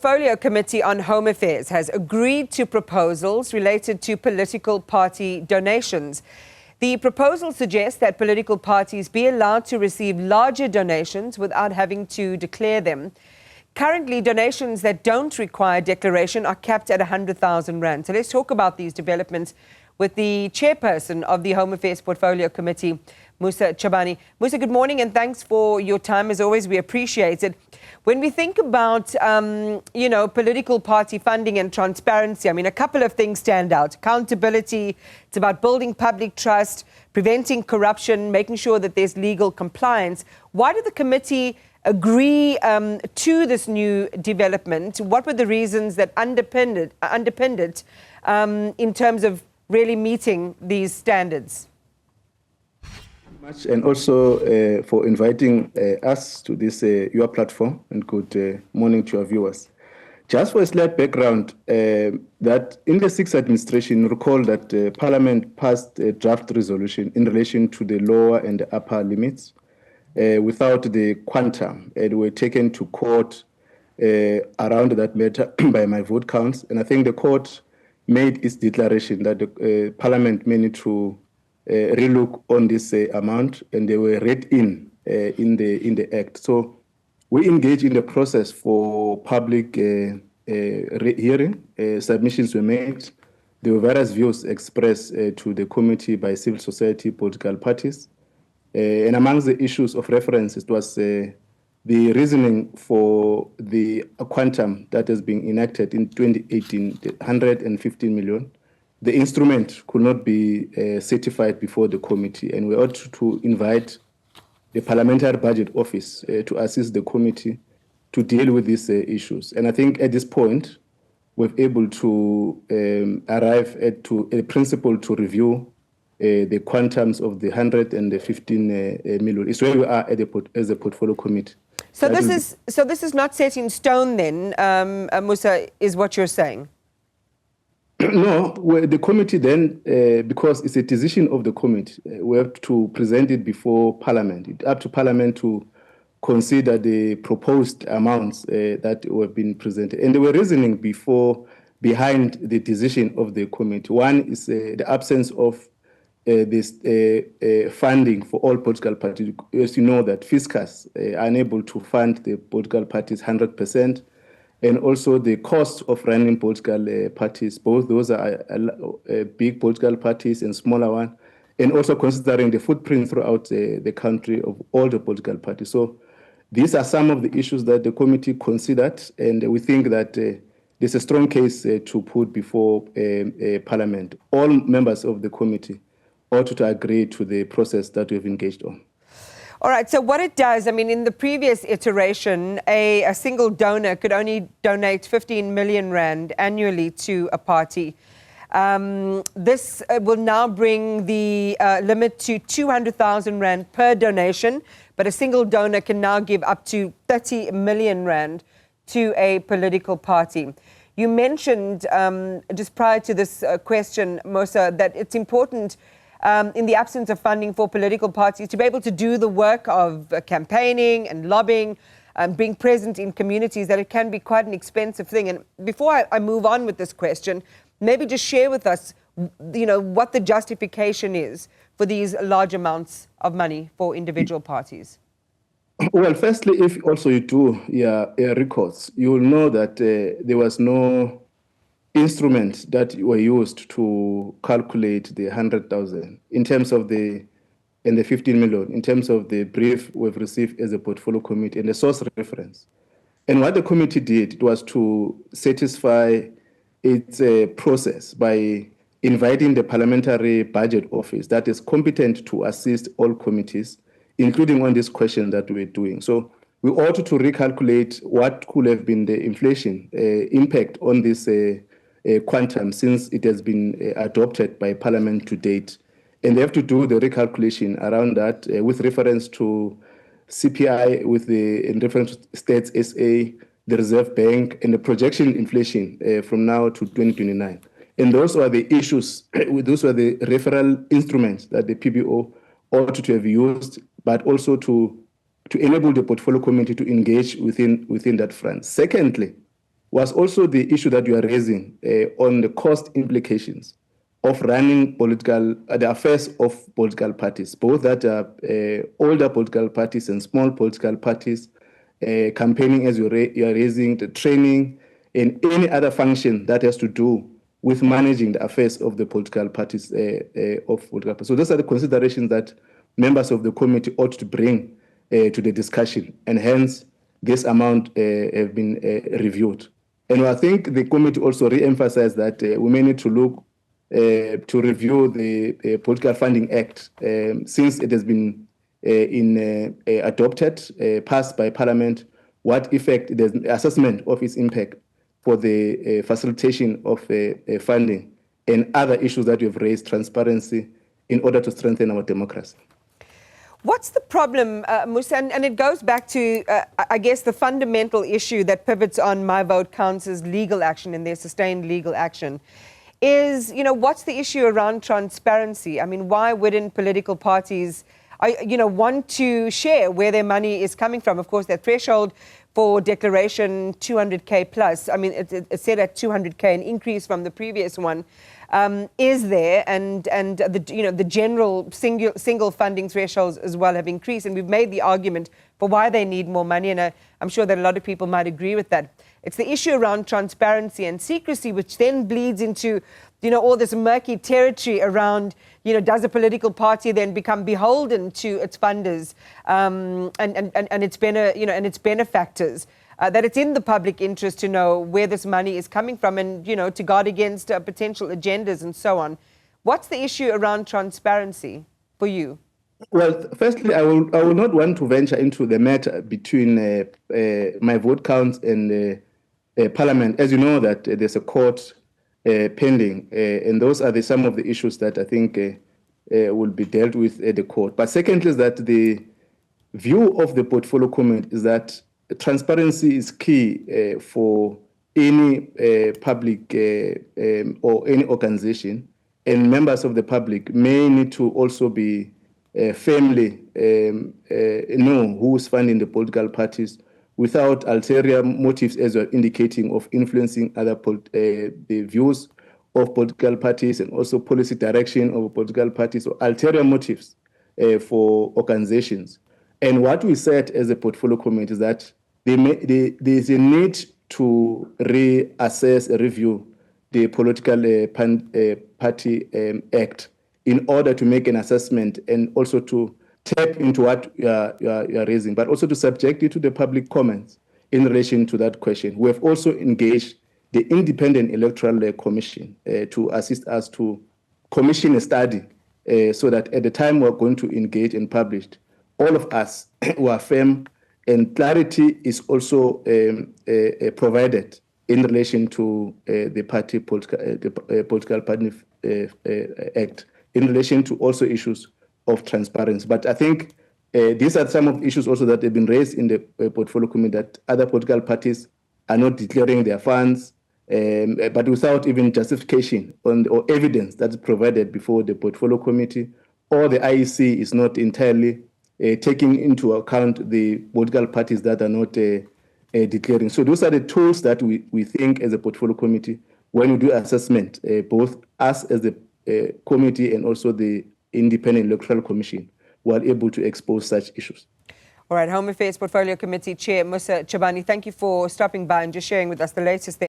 Portfolio Committee on Home Affairs has agreed to proposals related to political party donations. The proposal suggests that political parties be allowed to receive larger donations without having to declare them. Currently, donations that don't require declaration are capped at 100,000 rand. So let's talk about these developments with the chairperson of the Home Affairs Portfolio Committee, Musa Chabani. Musa, good morning and thanks for your time. As always, we appreciate it. When we think about, political party funding and transparency, a couple of things stand out. Accountability, it's about building public trust, preventing corruption, making sure that there's legal compliance. Why did the committee agree to this new development? What were the reasons that underpinned it in terms of really meeting these standards? Much, and also for inviting us to this your platform, and good morning to our viewers. Just for a slight background, that in the sixth administration, recall that Parliament passed a draft resolution in relation to the lower and the upper limits without the quantum, and were taken to court around that matter by my vote counts. And I think the court made its declaration that the Parliament may need to relook on this amount, and they were read in the act. So we engage in the process for public hearing. Submissions were made. There were various views expressed to the committee by civil society, political parties. And amongst the issues of reference, it was the reasoning for the quantum that has been enacted in 2018, 115 million. The instrument could not be certified before the committee, and we ought to invite the Parliamentary Budget Office to assist the committee to deal with these issues. And I think at this point, we're able to arrive at a principle to review the quantums of the 115 million. It's where we are as a portfolio committee. So this is not set in stone then, Musa, is what you're saying? No, the committee then, because it's a decision of the committee, we have to present it before Parliament. It's up to Parliament to consider the proposed amounts that have been presented. And there were reasoning behind the decision of the committee. One is the absence of this funding for all political parties. As you know, that fiscus are unable to fund the political parties 100%. And also the cost of running political parties, both those are big political parties and smaller ones, and also considering the footprint throughout the country of all the political parties. So these are some of the issues that the committee considered, and we think that there's a strong case to put before Parliament. All members of the committee ought to agree to the process that we've engaged on. All right, so what it does, in the previous iteration, a single donor could only donate 15 million rand annually to a party. This will now bring the limit to 200,000 rand per donation, but a single donor can now give up to 30 million rand to a political party. You mentioned, just prior to this question, Musa, that it's important in the absence of funding for political parties to be able to do the work of campaigning and lobbying and being present in communities, that it can be quite an expensive thing. And before I move on with this question, maybe just share with us, what the justification is for these large amounts of money for individual parties. Well, firstly, if also you do your records, you will know that there was no instruments that were used to calculate the 100,000 in terms of the 15 million, in terms of the brief we've received as a portfolio committee and the source reference. And what the committee did was to satisfy its process by inviting the Parliamentary Budget Office that is competent to assist all committees, including on this question that we're doing. So we ought to recalculate what could have been the inflation impact on this quantum since it has been adopted by Parliament to date. And they have to do the recalculation around that with reference to CPI, in reference to States SA, the Reserve Bank, and the projection inflation from now to 2029. And those are the issues, those were the referral instruments that the PBO ought to have used, but also to enable the portfolio committee to engage within that front. Secondly, was also the issue that you are raising on the cost implications of running the affairs of political parties, both that are older political parties and small political parties, campaigning as you are raising, the training, and any other function that has to do with managing the affairs of the political parties. So those are the considerations that members of the committee ought to bring to the discussion, and hence this amount have been reviewed. And I think the committee also re-emphasized that we may need to look to review the Political Funding Act since it has been adopted, passed by Parliament. What effect, there's an assessment of its impact for the facilitation of funding and other issues that you've raised, transparency, in order to strengthen our democracy. What's the problem, Musa? And it goes back to, I guess, the fundamental issue that pivots on My Vote Counts as legal action and their sustained legal action is, what's the issue around transparency? I mean, why wouldn't political parties, want to share where their money is coming from? Of course, that threshold for declaration 200K plus, I mean, it's set at 200K, an increase from the previous one, is there, and the general single funding thresholds as well have increased, and we've made the argument for why they need more money, and I'm sure that a lot of people might agree with that. It's the issue around transparency and secrecy, which then bleeds into, all this murky territory around, does a political party then become beholden to its funders and its benefactors? That it's in the public interest to know where this money is coming from and, to guard against potential agendas and so on. What's the issue around transparency for you? Well, firstly, I will not want to venture into the matter between My Vote Counts and Parliament. As you know, that there's a court pending, and those are some of the issues that I think will be dealt with at the court. But secondly, is that the view of the portfolio committee is that transparency is key for any public or any organization, and members of the public may need to also be firmly know who is funding the political parties without ulterior motives, as you're indicating, of influencing the views of political parties and also policy direction of political parties, or ulterior motives for organizations. And what we said as a portfolio committee is that there's a need to reassess, review the Political Party Act in order to make an assessment and also to tap into what you are raising, but also to subject it to the public comments in relation to that question. We have also engaged the Independent Electoral Commission to assist us to commission a study so that at the time we're going to engage and publish, all of us who are firm and clarity is also provided in relation to the Political Party Act, in relation to also issues of transparency. But I think these are some of the issues also that have been raised in the portfolio committee, that other political parties are not declaring their funds, but without even justification or evidence that's provided before the portfolio committee, or the IEC is not entirely taking into account the political parties that are not declaring. So those are the tools that we think as a portfolio committee, when we do assessment, both us as the committee and also the Independent Electoral Commission, were able to expose such issues. All right, Home Affairs Portfolio Committee Chair Musa Chabane, thank you for stopping by and just sharing with us the latest there.